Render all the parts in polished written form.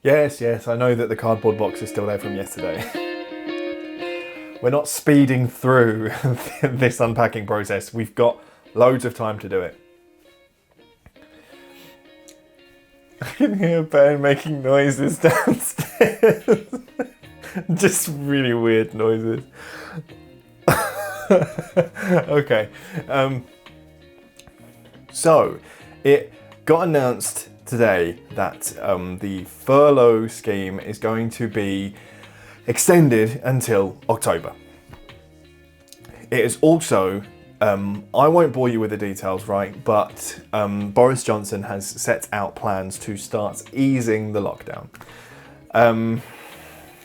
Yes, I know that the cardboard box is still there from yesterday. We're not speeding through this unpacking process. We've got loads of time to do it. I can hear Ben making noises downstairs. Just really weird noises. Okay. So, it got announced today that the furlough scheme is going to be extended until October. It is also, I won't bore you with the details, right, but Boris Johnson has set out plans to start easing the lockdown.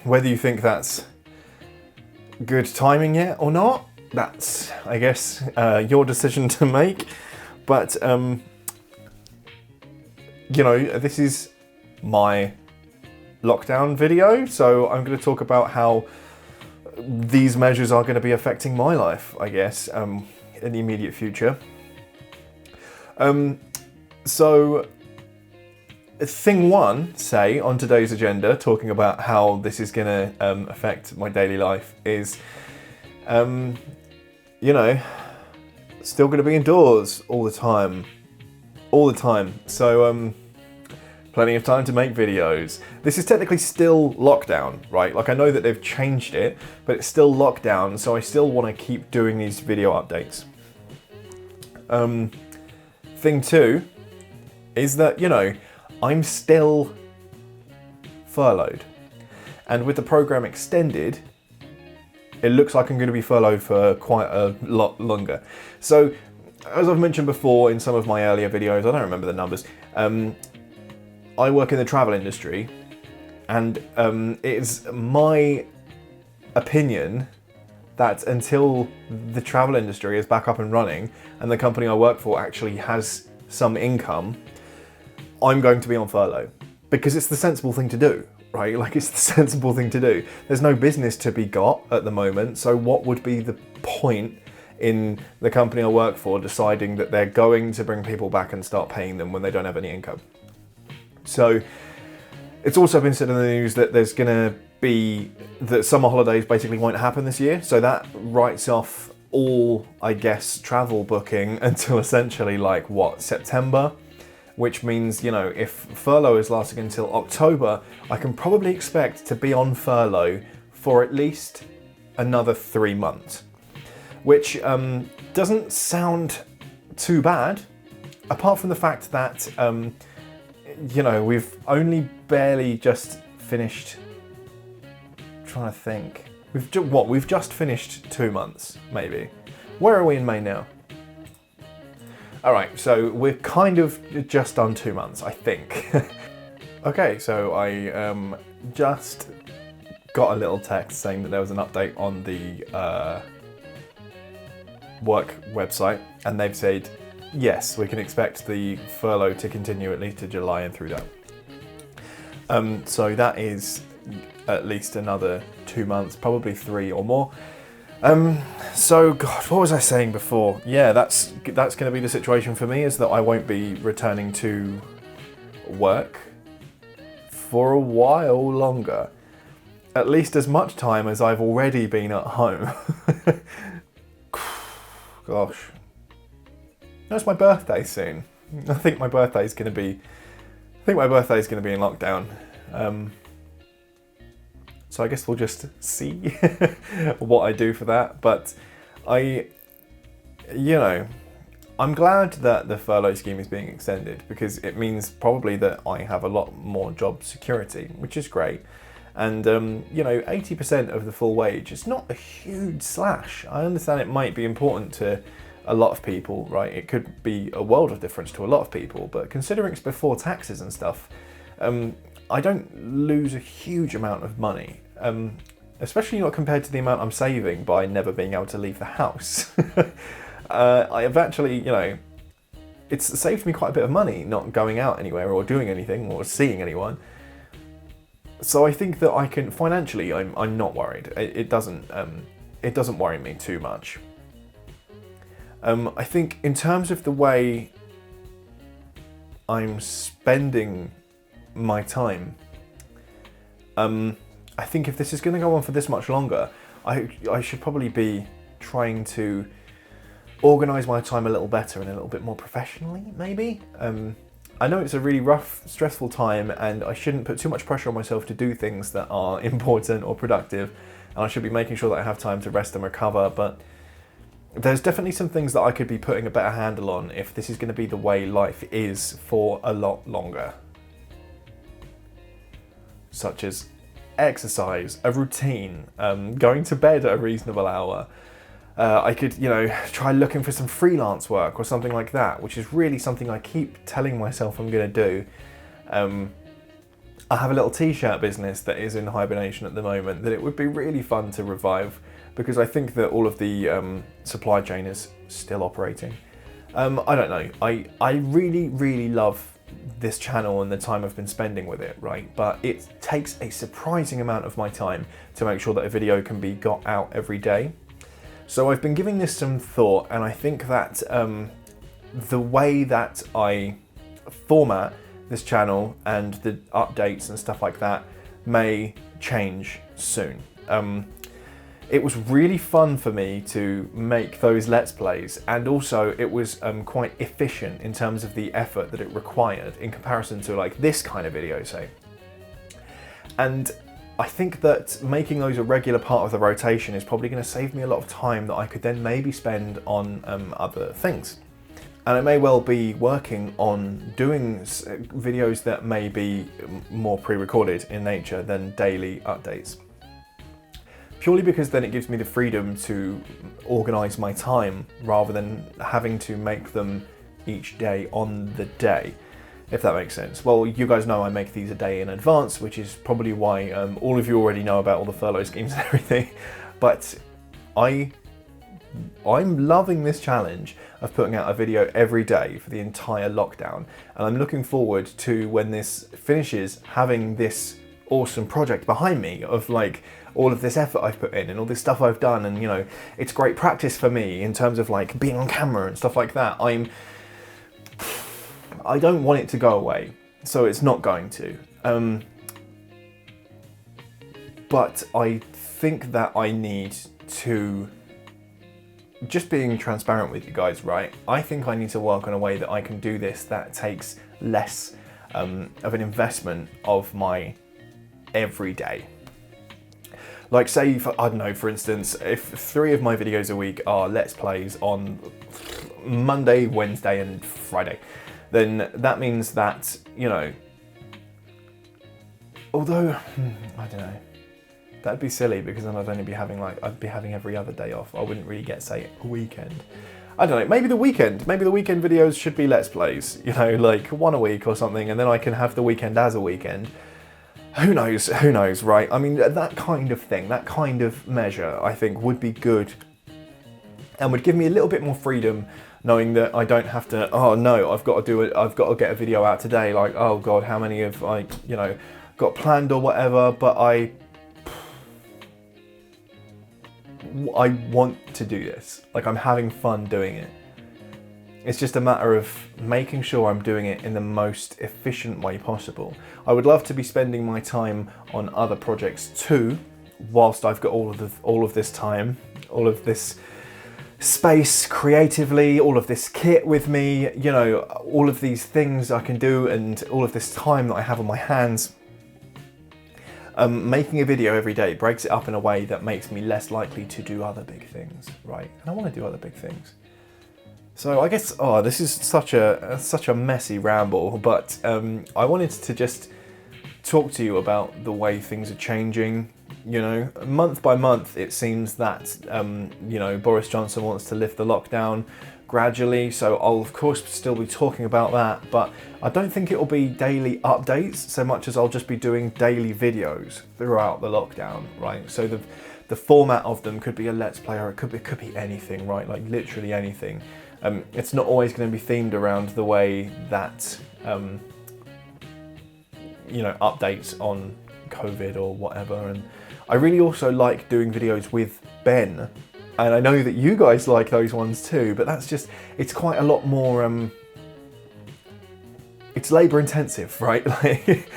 Whether you think that's good timing yet or not, that's, I guess, your decision to make. But, you know, this is my lockdown video, so I'm going to talk about how these measures are going to be affecting my life, I guess, in the immediate future. So, thing one, say, on today's agenda, talking about how this is going to affect my daily life is, you know, still going to be indoors all the time. So, plenty of time to make videos. This is technically still lockdown, right? Like, I know that they've changed it, but it's still lockdown, so I still want to keep doing these video updates. Thing two is that, you know, I'm still furloughed. And with the program extended, it looks like I'm going to be furloughed for quite a lot longer. So, as I've mentioned before in some of my earlier videos, I don't remember the numbers, I work in the travel industry, and it's my opinion that until the travel industry is back up and running and the company I work for actually has some income, I'm going to be on furlough, because it's the sensible thing to do, right? Like, it's the sensible thing to do. There's no business to be got at the moment, so what would be the point in the company I work for deciding that they're going to bring people back and start paying them when they don't have any income? So, it's also been said in the news that there's going to be, that summer holidays basically won't happen this year, so that writes off all, I guess, travel booking until essentially, like, what, September? Which means, you know, if furlough is lasting until October, I can probably expect to be on furlough for at least another 3 months. Which doesn't sound too bad, apart from the fact that, you know, we've only barely just finished, trying to think, we've just finished 2 months, maybe. Where are we in May now? Alright, so we're kind of just done 2 months, I think. Okay, so I just got a little text saying that there was an update on the work website, and they've said, yes, we can expect the furlough to continue at least to July and through that. So that is at least another 2 months, probably 3 or more. So, God, what was I saying before? Yeah, that's going to be the situation for me, is that I won't be returning to work for a while longer. At least as much time as I've already been at home. Gosh. No, it's my birthday soon. I think my birthday's going to be in lockdown. So I guess we'll just see what I do for that. But you know, I'm glad that the furlough scheme is being extended, because it means probably that I have a lot more job security, which is great. And, you know, 80% of the full wage is not a huge slash. I understand it might be important to a lot of people, right? It could be a world of difference to a lot of people, but considering it's before taxes and stuff, I don't lose a huge amount of money, especially not compared to the amount I'm saving by never being able to leave the house. I have actually, you know, it's saved me quite a bit of money not going out anywhere or doing anything or seeing anyone. So I think that I can, financially, I'm not worried. It doesn't worry me too much. I think in terms of the way I'm spending my time, I think if this is going to go on for this much longer, I should probably be trying to organise my time a little better and a little bit more professionally, maybe. I know it's a really rough, stressful time, and I shouldn't put too much pressure on myself to do things that are important or productive, and I should be making sure that I have time to rest and recover, but there's definitely some things that I could be putting a better handle on if this is going to be the way life is for a lot longer. Such as exercise, a routine, going to bed at a reasonable hour. I could, try looking for some freelance work or something like that, which is really something I keep telling myself I'm going to do. I have a little t-shirt business that is in hibernation at the moment that it would be really fun to revive, because I think that all of the supply chain is still operating. I don't know. I really, really love this channel and the time I've been spending with it, right? But it takes a surprising amount of my time to make sure that a video can be got out every day. So I've been giving this some thought, and I think that the way that I format this channel and the updates and stuff like that may change soon. It was really fun for me to make those Let's Plays, and also it was quite efficient in terms of the effort that it required in comparison to like this kind of video, say. And I think that making those a regular part of the rotation is probably going to save me a lot of time that I could then maybe spend on other things. And I may well be working on doing videos that may be more pre-recorded in nature than daily updates. Purely because then it gives me the freedom to organise my time rather than having to make them each day on the day, if that makes sense. Well, you guys know I make these a day in advance, which is probably why all of you already know about all the furlough schemes and everything. But I'm loving this challenge of putting out a video every day for the entire lockdown. And I'm looking forward to, when this finishes, having this awesome project behind me of like all of this effort I've put in and all this stuff I've done, and it's great practice for me in terms of like being on camera and stuff like that. I don't want it to go away, so it's not going to. But I think that I need to, just being transparent with you guys, right? I think I need to work on a way that I can do this that takes less of an investment of my every day. Like say, I don't know, for instance, if 3 of my videos a week are Let's Plays on Monday, Wednesday and Friday, then that means that, although, I don't know, that'd be silly because then I'd only be having I'd be having every other day off. I wouldn't really get, say, a weekend. I don't know, maybe the weekend videos should be Let's Plays, like 1 a week or something, and then I can have the weekend as a weekend. Who knows, right? I mean, that kind of thing, that kind of measure, I think would be good and would give me a little bit more freedom, knowing that I don't have to, oh no, I've got to get a video out today, like, oh God, how many have I, got planned or whatever, but I want to do this. Like, I'm having fun doing it. It's just a matter of making sure I'm doing it in the most efficient way possible. I would love to be spending my time on other projects too, whilst I've got all of this time, all of this space creatively, all of this kit with me, all of these things I can do and all of this time that I have on my hands. Making a video every day breaks it up in a way that makes me less likely to do other big things, right? And I want to do other big things. So I guess, this is such a messy ramble, but I wanted to just talk to you about the way things are changing. Month by month, it seems that, Boris Johnson wants to lift the lockdown gradually, so I'll of course still be talking about that, but I don't think it'll be daily updates so much as I'll just be doing daily videos throughout the lockdown, right? So the format of them could be a Let's Play, or it could be anything, right? Like literally anything. It's not always going to be themed around the way that, updates on COVID or whatever. And I really also like doing videos with Ben. And I know that you guys like those ones too, but it's quite a lot more, it's labor intensive, right? Like,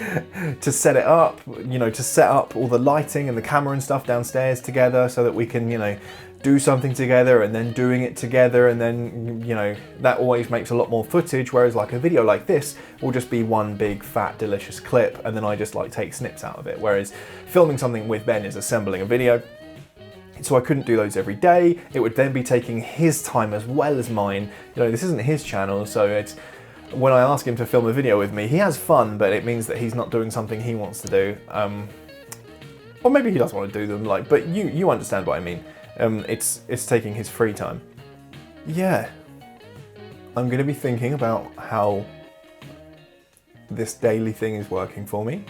to set it up, you know, to set up all the lighting and the camera and stuff downstairs together so that we can, you know, do something together, and then doing it together, and then, you know, that always makes a lot more footage, whereas like a video like this will just be one big fat delicious clip, and then I just like take snips out of it, whereas filming something with Ben is assembling a video. So I couldn't do those every day. It would then be taking his time as well as mine. You know, this isn't his channel, so it's, when I ask him to film a video with me, he has fun, but it means that he's not doing something he wants to do. Or maybe he does want to do them, like, but you understand what I mean. It's taking his free time. Yeah, I'm going to be thinking about how this daily thing is working for me.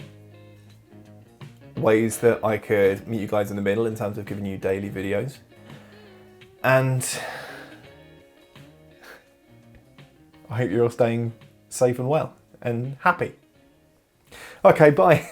Ways that I could meet you guys in the middle in terms of giving you daily videos. And I hope you're all staying safe and well and happy. Okay, bye.